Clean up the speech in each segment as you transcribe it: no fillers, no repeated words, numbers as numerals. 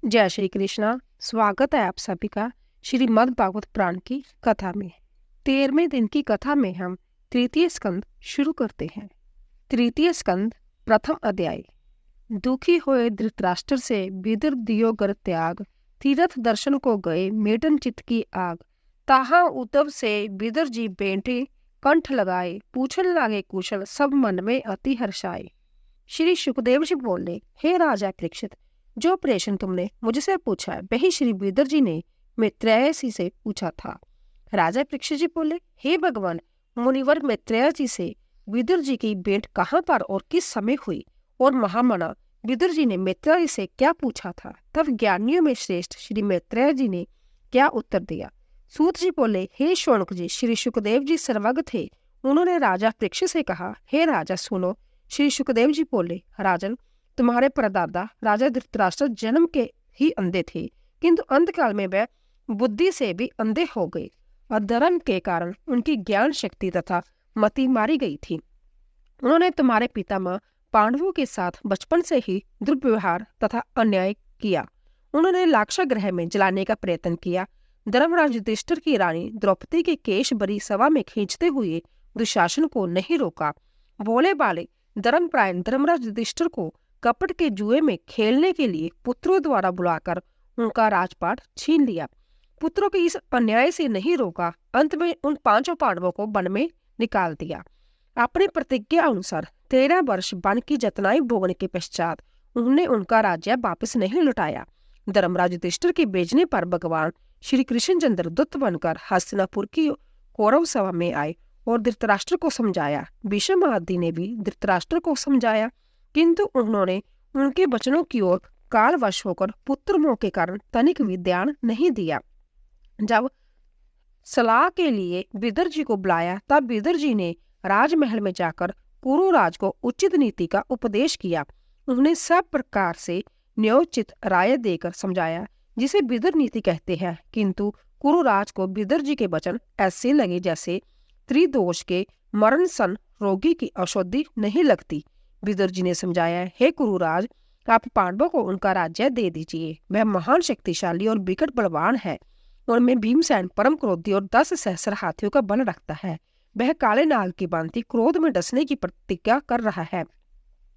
जय श्री कृष्णा। स्वागत है आप सभी का श्रीमद् भागवत पुराण की कथा में। 13वें दिन की कथा में हम तृतीय स्कंद शुरू करते हैं। तृतीय स्कंद प्रथम अध्याय। दुखी हुए धृतराष्ट्र से विदुर दियो गर त्याग, तीर्थ दर्शन को गए मेटन चित्त की आग। ताहा उद्धव से विदुर जी बैठे कंठ लगाए, पूछन लागे कुशल सब मन में अति हर्षाए। श्री सुखदेव जी बोले, हे राजा परीक्षित, जो प्रश्न तुमने मुझसे पूछा वही श्री विदुर जी ने मैत्रेयसी से पूछा था। राजा परीक्षित जी बोले, हे भगवान, मुनिवर मैत्रेय जी से विदुर जी की भेंट कहाँ पर और किस समय हुई, और महामना विदुर जी ने मैत्रेय से क्या पूछा था? तब ज्ञानियों में श्रेष्ठ श्री मैत्रेय जी ने क्या उत्तर दिया? सूत जी बोले, हे शौनक जी, श्री सुखदेव जी सर्वज्ञ थे। उन्होंने राजा परीक्षित से कहा, हे राजा सुनो। श्री सुखदेव जी बोले, राजन, तुम्हारे परदादा राजा धृतराष्ट्र जन्म के ही अंधे थे, किंतु अंतकाल में वह बुद्धि से भी अंधे हो गए। अधर्म के कारण उनकी ज्ञान शक्ति तथा मति मारी गई थी। उन्होंने तुम्हारे पितामह पांडवों के साथ बचपन से ही दुर्व्यवहार तथा अन्याय किया। उन्होंने लाक्षागृह में जलाने का प्रयत्न किया। धर्मराज युधिष्ठिर की रानी द्रौपदी के केश बड़ी सभा में खींचते हुए दुशासन को नहीं रोका। भोले बाले धर्मपरायण धर्मराज युधिष्ठिर को कपट के जुए में खेलने के लिए पुत्रों द्वारा बुलाकर उनका राजपाट छीन लिया। पुत्रों के इस अन्याय से नहीं रोका। अंत में उन 5 पांडवों को वन में निकाल दिया। अपनी प्रतिज्ञा अनुसार 13 वर्ष वन की जतनाई भोगने के पश्चात उन्होंने उनका राज्य वापस नहीं लौटाया। धर्मराज युधिष्ठिर के भेजने पर भगवान श्री कृष्णचंद्र दूत बनकर हस्तिनापुर की कौरव सभा में आए और धृतराष्ट्र को समझाया। भीष्म आदि ने भी धृतराष्ट्र को समझाया, किंतु उन्होंने उनके वचनों की ओर कालवश होकर पुत्र मोह के कारण तनिक भी ध्यान नहीं दिया। जब सलाह के लिए विदुर जी को बुलाया, तब विदुर जी ने राजमहल में जाकर कुरुराज को उचित नीति का उपदेश किया। उन्होंने सब प्रकार से न्योचित राय देकर समझाया, जिसे विदुर नीति कहते हैं। किंतु कुरुराज को विदुर जी के वचन ऐसे लगे जैसे त्रिदोष के मरण सन रोगी की औषधि नहीं लगती। विदुर जी ने समझाया, हे कुरुराज, आप पांडवों को उनका राज्य दे दीजिए। वह महान शक्तिशाली और विकट बलवान है। उनमें भीमसेन परम क्रोधी और 10 सहस्र हाथियों का बल रखता है। वह काले नाग की भांति क्रोध में डसने की प्रतिज्ञा कर रहा है।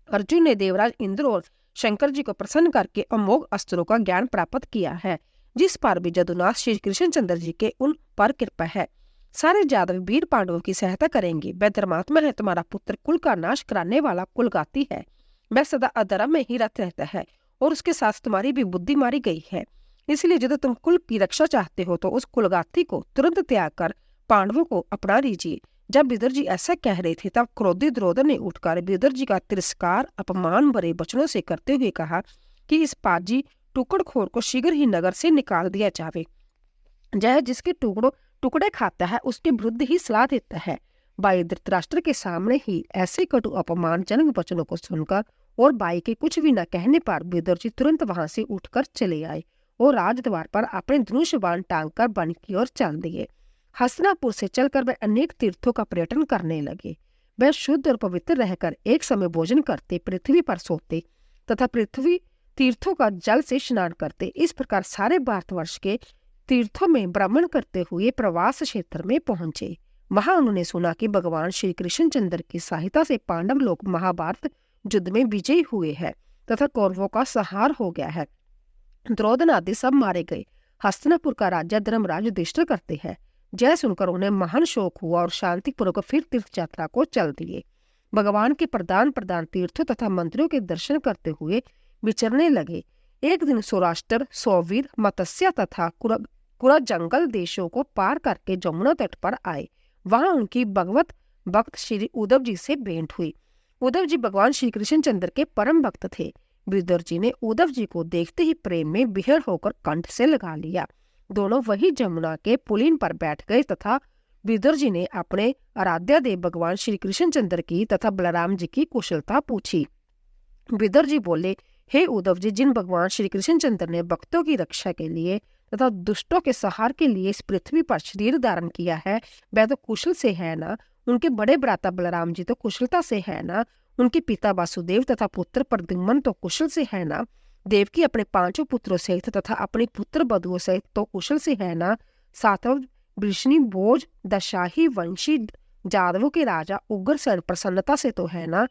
अर्जुन ने देवराज इंद्र और शंकर जी को प्रसन्न करके अमोघ अस्त्रों का ज्ञान प्राप्त किया है, जिस पर भी जदुनाथ श्री कृष्णचंद्र जी के उन पर कृपा है। सारे जादव वीर पांडवों की सहायता करेंगे। वह धर्मात्मा है। तुम्हारा पुत्र कुल का नाश कराने वाला कुलघाती है। वह सदा अधर्म में ही रत रहता है और उसके साथ तुम्हारी भी बुद्धि मारी गई है। इसलिए यदि तुम कुल की रक्षा चाहते हो तो उस कुलघाती को तुरंत त्याग कर पांडवों को अपना लीजिए। जब विदुर जी ऐसा कह रहे थे, तब क्रोधित द्रोण ने उठकर विदुर जी का तिरस्कार अपमान भरे वचनों से करते हुए कहा कि इस पाजी टुकड़खोर को शीघ्र ही नगर से निकाल दिया जावे। जय जिसके टुकड़े खाता है उसके विरुद्ध ही सलाह देता है। भाई धृतराष्ट्र के सामने ही ऐसे कटु अपमानजनक वचनों को सुनकर और भाई के कुछ भी न कहने पर विदुर जी तुरंत वहां से उठकर चले आए और राजद्वार पर अपने धनुष बाण टांग कर वन की ओर चल दिए। हस्तिनापुर से चलकर वह अनेक तीर्थों का पर्यटन करने लगे। वह शुद्ध और पवित्र रहकर एक समय भोजन करते, पृथ्वी पर सोते तथा पृथ्वी तीर्थों का जल से स्नान करते। इस प्रकार सारे भारतवर्ष के तीर्थों में भ्रमण करते हुए प्रवास क्षेत्र में पहुंचे। वहां उन्होंने सुना कि भगवान श्री कृष्णचंद्र की सहायता से पांडव लोग महाभारत युद्ध में विजयी हुए हैं तथा कौरवों का संहार हो गया है। द्रोण आदि सब मारे गए। हस्तिनापुर का राज्य धर्मराज युधिष्ठिर करते हैं। जय सुनकर उन्हें महान शोक हुआ और शांतिपूर्वक फिर तीर्थ यात्रा को चल दिए। भगवान के प्रदान तीर्थों तथा मंदिरों के दर्शन करते हुए विचरने लगे। एक दिन सौराष्ट्र, सौवीर, मत्स्य तथा कुरा जंगल देशों को पार करके जमुना तट पर आए। वहां उनकी भगवत भक्त श्री उद्धव जी से भेंट हुई। उद्धव जी भगवान श्री कृष्णचंद्र के परम भक्त थे। विदुर जी ने उद्धव जी को देखते ही प्रेम में विहर होकर कंठ से लगा लिया। दोनों वही जमुना के पुलिन पर बैठ गए तथा विदुर जी ने अपने आराध्य देव भगवान श्री कृष्णचंद्र की तथा बलराम जी की कुशलता पूछी। विदुर जी बोले, हे उद्धव जी, जिन भगवान श्री कृष्णचंद्र ने भक्तों की रक्षा के लिए तथा दुष्टों के संहार के लिए इस पृथ्वी पर शरीर धारण किया है, वह तो कुशल से है ना? उनके बड़े भ्राता बलराम जी तो कुशलता से है ना? उनके पिता वासुदेव तथा पुत्र प्रद्युम्न तो कुशल से है ना? देवकी अपने 5 पुत्रों सहित तथा अपनी पुत्र बधुओं सहित तो कुशल से है ना। सातव वृष्णि भोज दशाही वंशी जादवों के राजा उग्रसेन प्रसन्नता से तो है ना।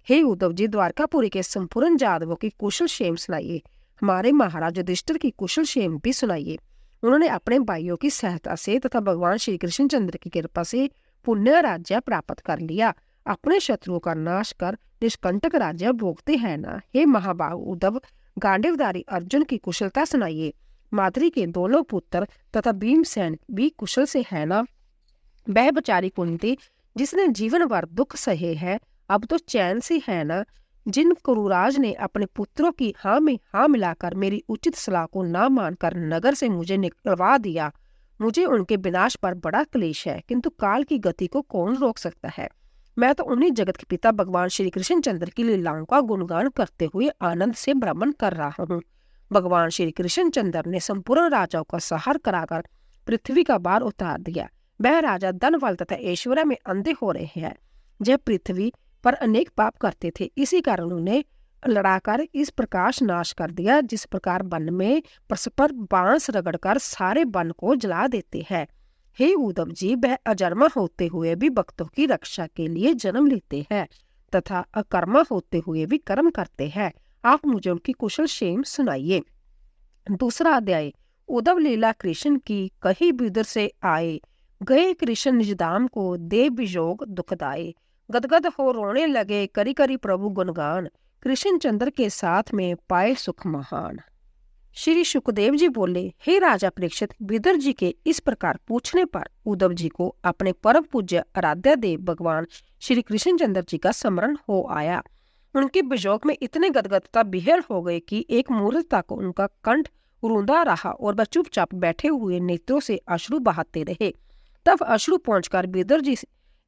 हे उद्धव जी, द्वारकापुरी के संपूर्ण जादवों की कुशल क्षेम सुनाइए। हमारे महाराज युधिष्ठिर की कुशल क्षेम भी सुनाइए। उन्होंने अपने भाइयों की सहायता से तथा भगवान श्री कृष्णचंद्र की कृपा से पुण्य राज्य प्राप्त कर लिया। अपने शत्रुओं का नाश कर निष्कंटक राज्य भोगते हैं ना। हे महाबाहु उद्धव, गांडीवधारी अर्जुन की कुशलता सुनाइए। माद्री के दोनों पुत्र तथा भीमसेन भी कुशल से है ना। वह बेचारी कुंती जिसने जीवन भर दुख सहे है, अब तो चैन से है ना। जिन कुरुराज ने अपने पुत्रों की हाँ में हाँ मिलाकर मेरी उचित सलाह को ना मानकर नगर से मुझे निकलवा दिया, मुझे उनके विनाश पर बड़ा क्लेश है, किंतु काल की गति को कौन रोक सकता है। मैं तो उन्हीं जगत के पिता भगवान श्री कृष्णचंद्र की लीलाओं का गुणगान करते हुए आनंद से भ्रमण कर रहा हूँ। भगवान श्री कृष्णचंद्र ने संपूर्ण राजाओं का संहार कराकर पृथ्वी का भार उतार दिया। वह राजा धन बल तथा ऐश्वर्य में अंधे हो रहे हैं। जब पृथ्वी पर अनेक पाप करते थे, इसी कारण उन्हें लड़ाकर इस प्रकाश नाश कर दिया जिस प्रकार वन में परस्पर बांस रगड़कर सारे वन को जला देते हैं। हे उद्धव जी, वह अजन्मा होते हुए भी भक्तों की रक्षा के लिए जन्म लेते हैं तथा अकर्मा होते हुए भी कर्म करते हैं। आप मुझे उनकी कुशल क्षेम सुनाइए। दूसरा अध्याय। उद्धव लीला कृष्ण की कही विदुर से आए। गए कृष्ण निजधाम को दे वियोग दुखदाए। गदगद हो रोने लगे करी करी प्रभु गुणगान। कृष्णचंद्र के साथ में पाए सुख महान। श्री सुखदेव जी बोले, हे राजा परीक्षित, विदुर जी के इस प्रकार पूछने पर उद्धव जी को अपने परम पूज्य आराध्य देव भगवान श्री कृष्णचंद्र जी का स्मरण हो आया। उनके वियोग में इतने गदगदता बिहेर हो गए कि एक मुहूर्त तक उनका कंठ रूंधा रहा और वह चुपचाप बैठे हुए नेत्रों से अश्रु बहाते रहे। तब अश्रु पहुंचकर विदुर जी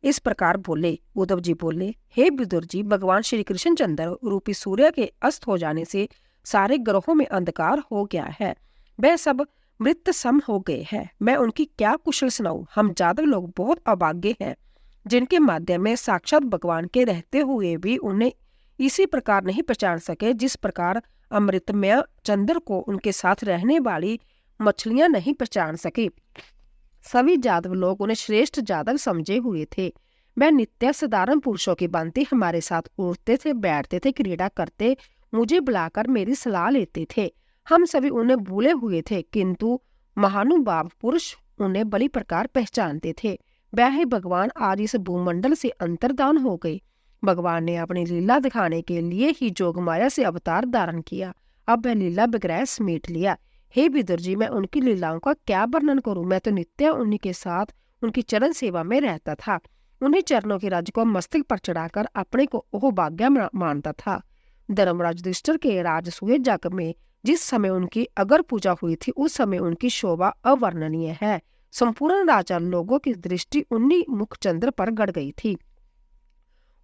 इस प्रकार बोले। उद्धव जी बोले, हे विदुर जी, भगवान श्री कृष्णचंद्र रूपी सूर्य के अस्त हो जाने से सारे ग्रहों में अंधकार हो गया है। वह सब मृत सम हो गए हैं। मैं उनकी क्या कुशल सुनाऊं। हम जादव लोग बहुत अभागे हैं, जिनके माध्यम में साक्षात भगवान के रहते हुए भी उन्हें इसी प्रकार नहीं पहचान सके जिस प्रकार अमृतमय चंद्र को उनके साथ रहने वाली मछलियां नहीं पहचान सकी। सभी जादव लोग उन्हें श्रेष्ठ जादव समझे हुए थे। वह नित्य साधारण पुरुषों की भांति हमारे साथ उठते थे, बैठते थे, क्रीड़ा करते, मुझे बुलाकर मेरी सलाह लेते थे। हम सभी उन्हें भूले हुए थे, किंतु महानुभाव पुरुष उन्हें बड़ी प्रकार पहचानते थे। वह ही भगवान आज इस भूमंडल से अंतर्धान हो गए। भगवान ने अपनी लीला दिखाने के लिए ही जोगमाया से अवतार धारण किया। अब वह लीला विग्रह समेट लिया। हे विदुर जी, मैं उनकी लीलाओं का क्या वर्णन करूं। मैं तो नित्य उन्हीं के साथ उनकी चरण सेवा में रहता था। उन्हीं चरणों के राज्य को मस्तक पर चढ़ाकर अपने को ओह भाग्य मानता था। धर्मराज युधिष्ठिर के राजसूय जग में जिस समय उनकी अगर पूजा हुई थी, उस समय उनकी शोभा अवर्णनीय है। संपूर्ण राजा लोगों की दृष्टि उन्हीं मुखचंद्र पर गड़ गई थी।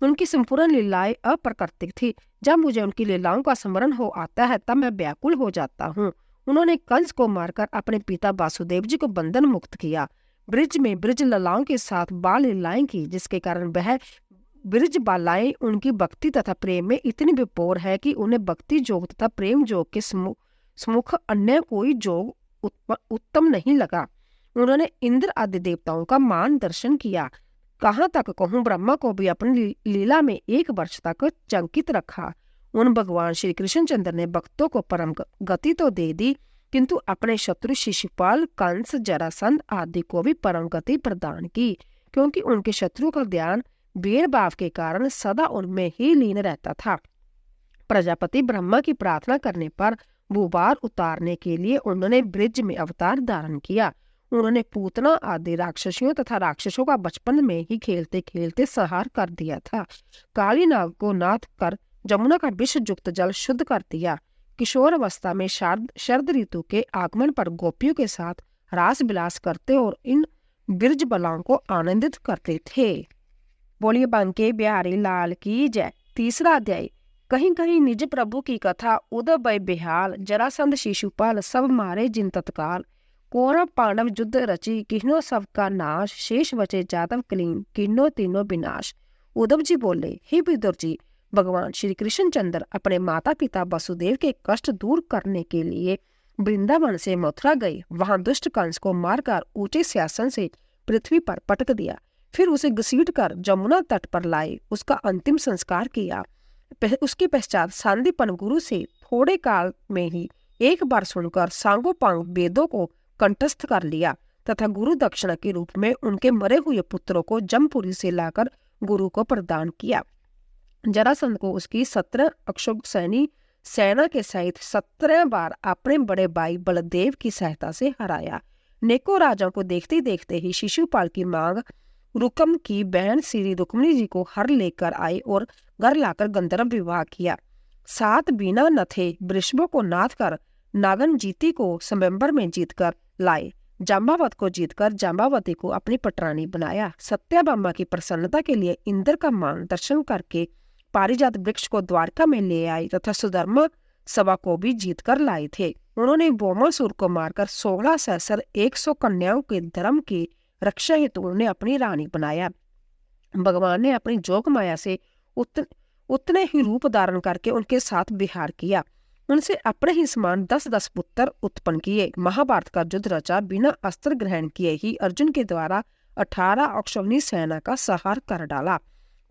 उनकी संपूर्ण लीलाएं अप्राकृतिक थी। जब मुझे उनकी लीलाओं का स्मरण हो आता है, तब मैं व्याकुल हो जाता हूँ। उन्होंने कंस को मारकर अपने पिता वासुदेव जी को बंधन मुक्त किया। ब्रिज में ब्रिज ललाओं के साथ बाल लीलाएं की, जिसके कारण वह ब्रिज बालाएं उनकी भक्ति तथा प्रेम में इतनी विभोर है कि उन्हें भक्ति जोग तथा प्रेम जोग के सम्मुख अन्य कोई जोग उत्तम नहीं लगा। उन्होंने इंद्र आदि देवताओं का मान दर्शन किया। कहाँ तक कहूँ, ब्रह्मा को भी अपनी लीला में 1 वर्ष तक चंकित रखा। उन भगवान श्री कृष्णचंद्र ने भक्तों को परम गति तो दे दी, किंतु अपने शत्रु शिशुपाल, कंस, जरासंध आदि को भी परम गति प्रदान की, क्योंकि उनके शत्रु का ध्यान भेदभाव के कारण सदा उनमें ही लीन रहता था। प्रजापति ब्रह्मा की प्रार्थना करने पर भूभार उतारने के लिए उन्होंने ब्रिज में अवतार धारण किया। उन्होंने पूतना आदि राक्षसियों तथा राक्षसों का बचपन में ही खेलते खेलते संहार कर दिया था। काली नाग को नाथ कर जमुना का विष युक्त जल शुद्ध कर दिया। किशोर अवस्था में शरद ऋतु के आगमन पर गोपियों के साथ रास विलास करते और इन बिरज बलाओं को आनंदित करते थे। बोलिए बांके बिहारी लाल की जय। तीसरा अध्याय। कहीं कहीं निज प्रभु की कथा। उदय भय बेहाल, जरासंध शिशुपाल सब मारे जिन तत्काल। कौरव पांडव युद्ध रची, किन्नो सबका नाश। शेष बचे जादव कलीन, किन्नो तीनों विनाश। उद्धव जी बोले, हे विदुर जी, भगवान श्री कृष्णचंद्र अपने माता पिता वसुदेव के कष्ट दूर करने के लिए वृंदावन से मथुरा गए। वहां दुष्ट कंस को मारकर ऊंचे सिंहासन से पृथ्वी पर पटक दिया। फिर उसे घसीटकर जमुना तट पर लाए, उसका अंतिम संस्कार किया। उसके पश्चात सांदीपन गुरु से थोड़े काल में ही एक बार सुनकर सांगोपांग वेदों को कंठस्थ कर लिया तथा गुरु दक्षिणा के रूप में उनके मरे हुए पुत्रों को जमपुरी से लाकर गुरु को प्रदान किया। जरासंध को उसकी 17 अक्षौहिणी सेना के सहित 17 बार अपने बड़े भाई बलदेव की सहायता से हराया। नेको राजाओं को देखते देखते ही शिशुपाल की मांग रुकम की बहन श्री रुक्मिणी जी को हर लेकर आए और घर लाकर गंधर्व विवाह किया। 7 बिना नथे वृषभों को नाथ कर नागन जीती को स्वयंवर में जीतकर लाए। जाम्बावत को जीतकर जाम्बावती को अपनी पटरानी बनाया। सत्याभामा की प्रसन्नता के लिए इंद्र का मान दर्शन करके पारिजात वृक्ष को द्वारका में ले आई तथा सुधर्मा सभा को भी जीतकर लाए थे। उन्होंने बोमासुर को मारकर 16 सहस्र 100 कन्याओं के धर्म की रक्षा हेतु उन्हें अपनी रानी बनाया। भगवान ने अपनी जोग माया से उतने ही रूप धारण करके उनके साथ विहार किया। उनसे अपने ही समान 10-10 पुत्र उत्पन्न किए। महाभारत का युद्ध रचा बिना अस्त्र ग्रहण किए ही अर्जुन के द्वारा 18 अक्षौहिणी सेना का संहार कर डाला।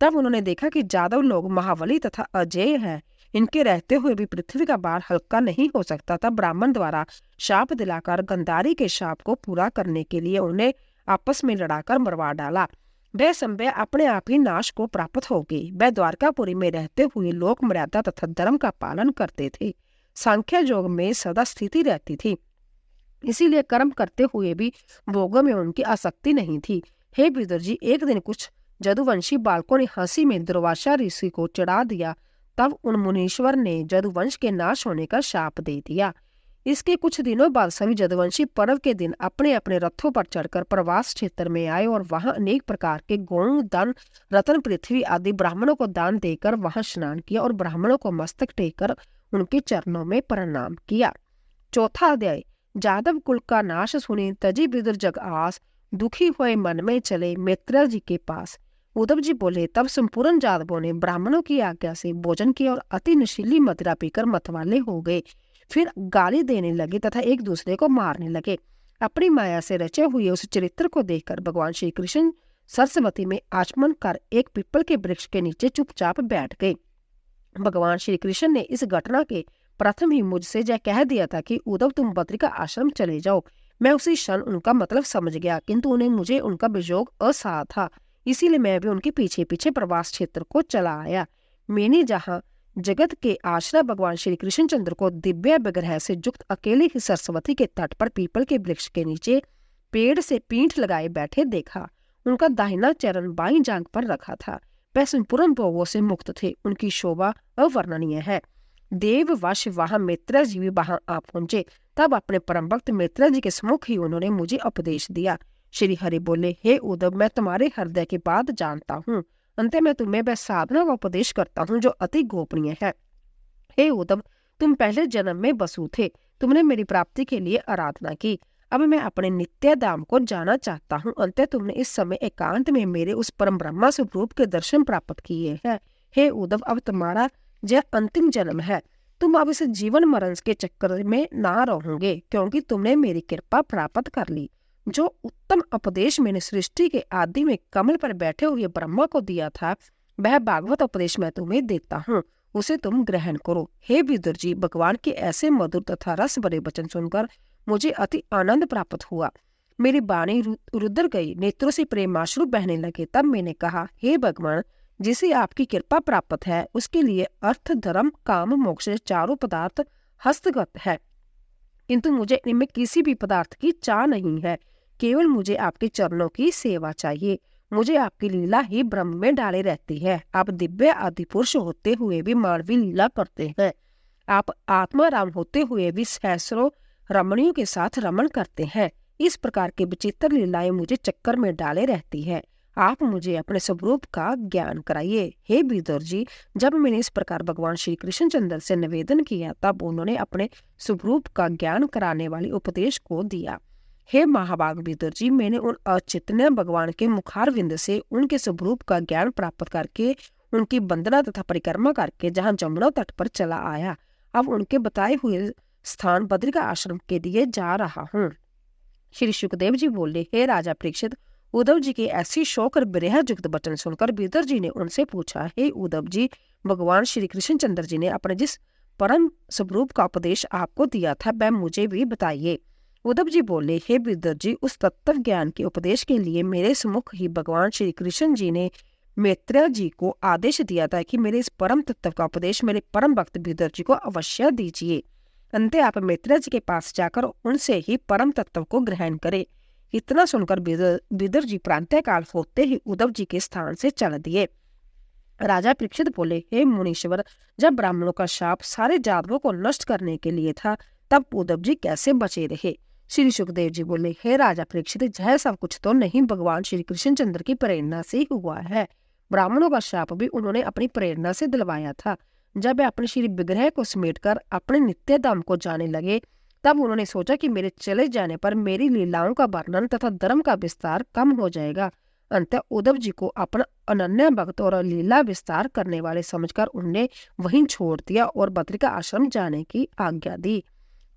तब उन्होंने देखा कि जादव लोग महाबली तथा अजेय हैं, इनके रहते हुए भी पृथ्वी का भार हल्का नहीं हो सकता। तब ब्राह्मण द्वारा शाप दिलाकर गंधारी के शाप को पूरा करने के लिए उन्हें आपस में लड़ाकर मरवा डाला। वह संभय अपने आप ही नाश को प्राप्त हो गई। वह द्वारकापुरी में रहते हुए लोक मर्यादा तथा धर्म का पालन करते थे। सांख्य योग में सदा स्थिति रहती थी, इसीलिए कर्म करते हुए भी भोगों में उनकी आसक्ति नहीं थी। हे विदुर जी, एक दिन कुछ जदुवंशी बालकों ने हंसी में दुर्वासा ऋषि को चिढ़ा दिया। तब उन मुनीश्वर ने जदुवंश के नाश होने का शाप दे दिया। इसके कुछ दिनों बाद सभी जदुवंशी पर्व के दिन अपने अपने रथों पर चढ़कर प्रवास क्षेत्र में आए और वहां अनेक प्रकार के गौ, धन, रत्न, पृथ्वी आदि ब्राह्मणों को दान देकर वहां स्नान किया और ब्राह्मणों को मस्तक टेककर उनके चरणों में प्रणाम किया। चौथा अध्याय। जादव कुल का नाश सुनी तजी विदुर जग आस, दुखी हुए मन में चले मित्र जी के पास। उद्धव जी बोले, तब संपूर्ण जादवों ने ब्राह्मणों की आज्ञा से भोजन किया और अति नशीली मदिरा पीकर मतवाले हो गए। फिर गाली देने लगे तथा एक दूसरे को मारने लगे। अपनी माया से रचे हुए उस चरित्र को देखकर भगवान श्री कृष्ण सरस्वती में आचमन कर एक पीपल के वृक्ष के नीचे चुपचाप बैठ गए। भगवान श्री कृष्ण ने इस घटना के प्रथम ही मुझसे यह कह दिया था कि उद्धव, तुम बद्रिका आश्रम चले जाओ। मैं उसी क्षण उनका मतलब समझ गया, किंतु उन्हें मुझे उनका वियोग असाध था, इसीलिए मैं भी उनके पीछे पीछे प्रवास क्षेत्र को चला आया। मैंने जहाँ जगत के आश्रय भगवान श्री कृष्णचंद्र को दिव्य विग्रह से युक्त अकेले ही सरस्वती के तट पर पीपल के वृक्ष के नीचे पेड़ से पीठ लगाए बैठे देखा। उनका दाहिना चरण बाईं जांघ पर रखा था। वह संपूर्ण भोगों से मुक्त थे। उनकी शोभा अवर्णनीय है। देववश वहां मित्र जी भी वहां आ पहुंचे। तब अपने परम भक्त मित्र जी के सम्मुख ही उन्होंने मुझे उपदेश दिया। श्री हरि बोले, हे उद्धव, मैं तुम्हारे हृदय की बात जानता हूँ। अंत में तुम्हें वह साधना का उपदेश करता हूँ जो अति गोपनीय है। हे उद्धव, तुम पहले जन्म में वसु थे। तुमने मेरी प्राप्ति के लिए आराधना की। अब मैं अपने नित्य धाम को जाना चाहता हूँ। अंत तुमने इस समय एकांत में मेरे उस परम ब्रह्मा स्वरूप के दर्शन प्राप्त किए हैं। हे उद्धव, अब तुम्हारा यह अंतिम जन्म है। तुम अब इस जीवन मरण के चक्कर में ना रहोगे, क्योंकि तुमने मेरी कृपा प्राप्त कर ली। जो उत्तम उपदेश मैंने सृष्टि के आदि में कमल पर बैठे हुए ब्रह्मा को दिया था, वह भागवत उपदेश मैं तुम्हें देता हूँ, उसे तुम ग्रहण करो। हे विदुर जी, भगवान के ऐसे मधुर तथा रस भरे वचन सुनकर मुझे अति आनंद प्राप्त हुआ। मेरी वाणी रुद्र गई, नेत्रों से प्रेमाश्रु बहने लगे। तब मैंने कहा, हे भगवान, जिसे आपकी कृपा प्राप्त है उसके लिए अर्थ, धर्म, काम, मोक्ष चारों पदार्थ हस्तगत है, किंतु मुझे इनमें किसी भी पदार्थ की चाह नहीं है। केवल मुझे आपके चरणों की सेवा चाहिए। मुझे आपकी लीला ही ब्रह्म में डाले रहती है। आप दिव्य आदि पुरुष होते हुए भी मानवीय लीला करते हैं। आप आत्मा राम होते हुए भी सहस्रों रमणियों के साथ रमण करते हैं। इस प्रकार की विचित्र लीलाएं मुझे चक्कर में डाले रहती है। आप मुझे अपने स्वरूप का ज्ञान कराइए। हे विदुर जी, जब मैंने इस प्रकार भगवान श्री कृष्णचंद्र से निवेदन किया, तब उन्होंने अपने स्वरूप का ज्ञान कराने वाली उपदेश को दिया। हे महाभाग विदुर जी, मैंने उन अचिंतनीय भगवान के मुखारविंद से उनके स्वरूप का ज्ञान प्राप्त करके उनकी वंदना तथा परिक्रमा करके जहाँ जमुना तट पर चला आया। अब उनके बताए हुए स्थान बद्रिका आश्रम के लिए जा रहा हूँ। श्री सुखदेव जी बोले, हे राजा परीक्षित, उद्धव जी के ऐसी शोक और विरह युक्त वचन सुनकर विदुर जी ने उनसे पूछा, हे उद्धव जी, भगवान श्री कृष्ण चंद्र जी ने अपने जिस परम स्वरूप का उपदेश आपको दिया था वह मुझे भी बताइए। उद्धव जी बोले, हे विदुर जी, उस तत्व ज्ञान के उपदेश के लिए मेरे सम्मुख ही भगवान श्री कृष्ण जी ने मैत्रेय जी को आदेश दिया था कि मेरे इस परम तत्व का उपदेश मेरे परम भक्त विदुर जी को अवश्य दीजिए। अंत आप मैत्रेय जी के पास जाकर उनसे ही परम तत्व को ग्रहण करें। इतना सुनकर विदुर जी प्रातः काल होते ही उद्धव जी के स्थान से चल दिए। राजा परीक्षित बोले, हे मुनीश्वर, जब ब्राह्मणों का शाप सारे जातकों को नष्ट करने के लिए था तब उद्धव जी कैसे बचे रहे? श्री सुखदेव जी बोले, हे राजा परीक्षित, यह सब कुछ तो नहीं भगवान श्री कृष्णचंद्र की प्रेरणा से हुआ है। ब्राह्मणों का शाप भी उन्होंने अपनी प्रेरणा से दिलवाया था। जब वे अपने श्री विग्रह को समेटकर अपने नित्य धाम को जाने लगे तब उन्होंने सोचा कि मेरे चले जाने पर मेरी लीलाओं का वर्णन तथा धर्म का विस्तार कम हो जाएगा। अंत उद्धव जी को अपना अनन्य भक्त और लीला विस्तार करने वाले समझकर उन्हें वहीं छोड़ दिया और बद्रिका आश्रम जाने की आज्ञा दी।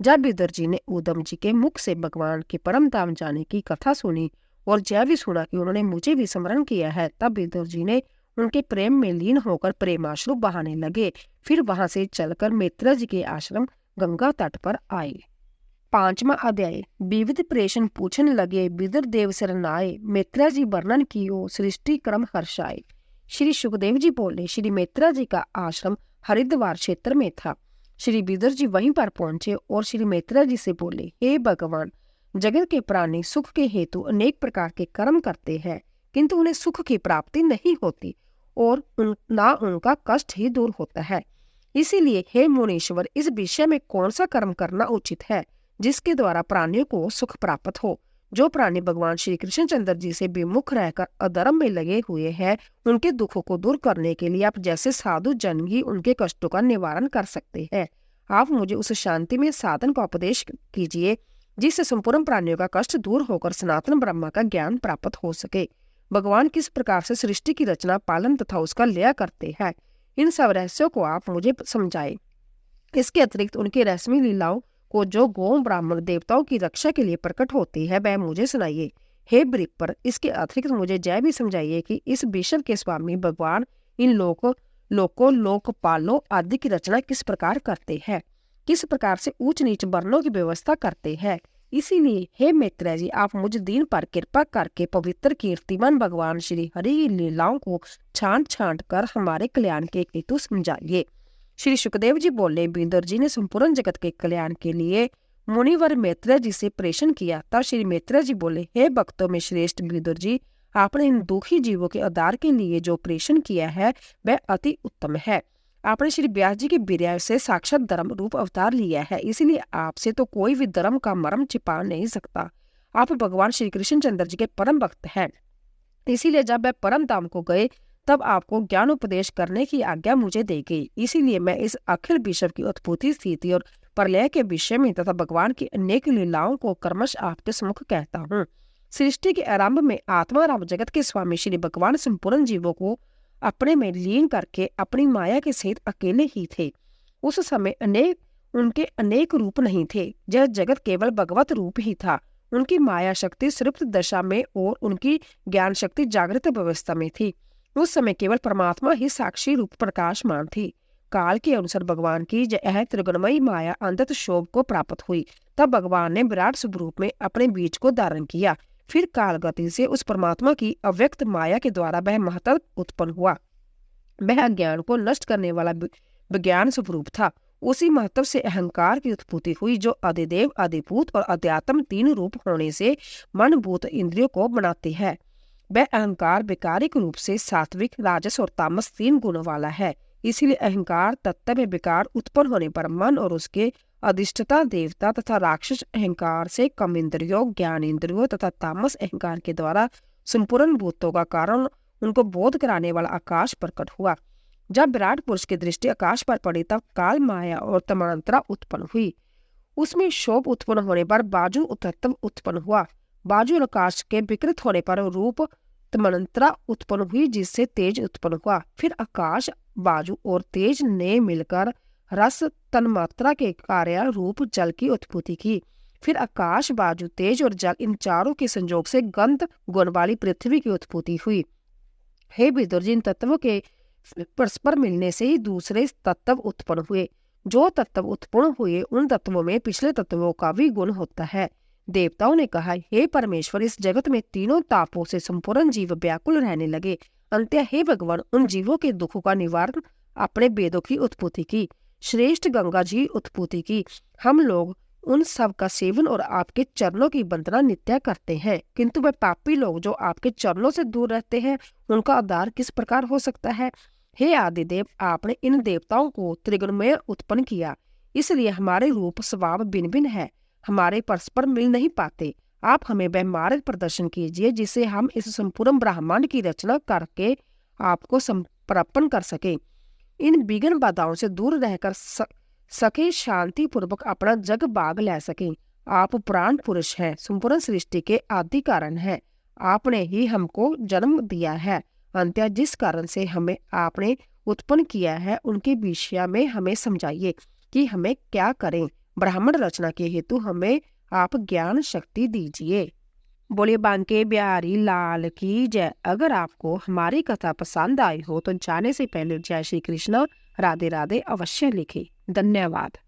जब विदुर जी ने उद्धव जी के मुख से भगवान के परम धाम जाने की कथा सुनी और यह भी सुना कि उन्होंने मुझे भी स्मरण किया है, तब विदुर जी ने उनके प्रेम में लीन होकर प्रेमाश्रु बहाने लगे। फिर वहां से चलकर मैत्रेय जी के आश्रम गंगा तट पर आए। 5वां अध्याय। विविध प्रेषण पूछने लगे, विदुर देव शरणाए, मैत्रेय जी वर्णन कियो, सृष्टि क्रम हर्षाए। श्री सुखदेव जी बोले, श्री मैत्रेय जी का आश्रम हरिद्वार क्षेत्र में था। श्री विदुर जी वहीं पर पहुंचे और श्री मैत्रेय जी से बोले, हे भगवान, जगत के प्राणी सुख के हेतु अनेक प्रकार के कर्म करते हैं, किंतु उन्हें सुख की प्राप्ति नहीं होती और ना उनका कष्ट ही दूर होता है। इसीलिए हे मुनीश्वर, इस विषय में कौन सा कर्म करना उचित है जिसके द्वारा प्राणियों को सुख प्राप्त हो? जो प्राणी भगवान श्री कृष्णचंद्र जी से विमुख रहकर अधर्म में लगे हुए हैं, उनके दुखों को दूर करने के लिए आप जैसे साधु जन ही उनके कष्टों का निवारण कर सकते हैं। आप मुझे उस शांति में साधन का उपदेश कीजिए जिससे संपूर्ण प्राणियों का कष्ट दूर होकर सनातन ब्रह्म का ज्ञान प्राप्त हो सके। भगवान किस प्रकार से सृष्टि की रचना, पालन तथा उसका लय करते हैं, इन सब रहस्यों को आप मुझे समझाए। इसके अतिरिक्त उनकी रहस्यमयी लीलाओं को जो गौ ब्राह्मण देवताओं की रक्षा के लिए प्रकट होती है वह मुझे सुनाइए। हे बृहस्पति, इसके अतिरिक्त मुझे यह भी समझाइए कि इस विश्व के स्वामी भगवान इन लोकपालों आदि की रचना किस प्रकार करते हैं, किस प्रकार से ऊंच नीच वर्णों की व्यवस्था करते हैं। इसीलिए हे मैत्रेय जी, आप मुझ दीन पर कृपा करके पवित्र कीर्तिमान भगवान श्री हरि की लीलाओं को छांट छांट कर हमारे कल्याण के हेतु समझाइए। श्री सुखदेव जी बोले, विदुर जी ने संपूर्ण जगत के कल्याण के लिए मुनिवर मैत्रेय जी से प्रेषण किया। तब श्री मैत्रेय जी बोले, हे भक्तों में श्रेष्ठ विदुर जी, आपने इन दुखी जीवों के उद्धार के लिए जो प्रेषण किया है वह अति उत्तम है। आपने श्री व्यास जी के वीर्य से साक्षात धर्म रूप अवतार लिया है, इसलिए आपसे तो कोई भी धर्म का मर्म छिपा नहीं सकता। आप भगवान श्री कृष्णचंद्र जी के परम भक्त हैं। इसीलिए जब वह परम धाम को गए तब आपको ज्ञान उपदेश करने की आज्ञा मुझे दी गई। इसीलिए मैं इस अखिल विश्व की उत्पत्ति, स्थिति और प्रलय के विषय में तथा भगवान की अनेक लीलाओं को क्रमश आपके सम्मुख कहता हूँ। सृष्टि के आरंभ में आत्मा राम जगत के स्वामी श्री भगवान संपूर्ण जीवों को अपने में लीन करके अपनी माया के सहित अकेले ही थे। उस समय उनके अनेक रूप नहीं थे। यह जगत केवल भगवत रूप ही था। उनकी माया शक्ति सुषुप्त दशा में और उनकी ज्ञान शक्ति जागृत अवस्था में थी। उस समय केवल परमात्मा ही साक्षी रूप प्रकाशमान थी। काल के अनुसार भगवान की यह त्रिगुणमयी माया अंततः शोभ को प्राप्त हुई। तब भगवान ने विराट स्वरूप में अपने बीज को धारण किया। फिर काल गति से उस परमात्मा की अव्यक्त माया के द्वारा वह महत्व उत्पन्न हुआ। वह अज्ञान को नष्ट करने वाला विज्ञान स्वरूप था। उसी महत्व से अहंकार की उत्पत्ति हुई, जो अधिदेव, अधिभूत और अध्यात्म तीन रूप होने से मन, भूत, इंद्रियों को बनाते हैं। वह अहंकार वैकारिक रूप से सात्विक, राजस और तामस तीन गुणों वाला है। इसीलिए अहंकार तत्व में विकार उत्पन्न होने पर मन और उसके अधिष्ठता देवता तथा राक्षस अहंकार से कम इंद्रियों, ज्ञान इंद्रियों तथा तामस अहंकार के द्वारा संपूर्ण भूतों का कारण उनको बोध कराने वाला आकाश प्रकट हुआ। जब विराट पुरुष की दृष्टि आकाश पर पड़ी तब काल, माया और तमंत्रा उत्पन्न हुई। उसमें शोभ उत्पन्न होने पर बाजू तत्व उत्पन्न हुआ। बाजू आकाश के विकृत होने पर रूप तमंत्रा उत्पन्न हुई जिससे तेज उत्पन्न हुआ। फिर आकाश, वायु और तेज ने मिलकर रस तन्मात्रा के कार्य रूप जल की उत्पत्ति की। फिर आकाश, वायु, तेज और जल इन चारों के संयोग से गंध गुण वाली पृथ्वी की उत्पत्ति हुई। हे विदुर जी, इन तत्वों के परस्पर मिलने से ही दूसरे तत्व उत्पन्न हुए। जो तत्व उत्पन्न हुए उन तत्वों में पिछले तत्वों का भी गुण होता है। देवताओं ने कहा, हे परमेश्वर, इस जगत में तीनों तापों से संपूर्ण जीव व्याकुल रहने लगे। अंत्य हे भगवान, उन जीवों के दुखों का निवारण अपने वेदों की उत्पत्ति की, श्रेष्ठ गंगा जी उत्पत्ति की। हम लोग उन सब का सेवन और आपके चरणों की वंदना नित्य करते हैं, किंतु वे पापी लोग जो आपके चरणों से दूर रहते हैं, उनका उद्धार किस प्रकार हो सकता है? हे आदिदेव, आपने इन देवताओं को त्रिगुणमय उत्पन्न किया, इसलिए हमारे रूप स्वभाव भिन्न भिन्न है, हमारे परस्पर मिल नहीं पाते। आप हमें वह मार्ग प्रदर्शन कीजिए जिससे हम इस संपूर्ण ब्रह्मांड की रचना करके आपको समर्पण कर सके, इन विघ्न बाधाओं से दूर रहकर सके शांति पूर्वक अपना जग भाग ले सके। आप प्राण पुरुष हैं, संपूर्ण सृष्टि के आदि कारण हैं। आपने ही हमको जन्म दिया है। अंत्य जिस कारण से हमें आपने उत्पन्न किया है उनके विषय में हमें समझाइए कि हमें क्या करें। ब्राह्मण रचना के हेतु हमें आप ज्ञान शक्ति दीजिए। बोलिए बांके बिहारी लाल की जय। अगर आपको हमारी कथा पसंद आई हो तो जाने से पहले जय श्री कृष्ण, राधे राधे अवश्य लिखें। धन्यवाद।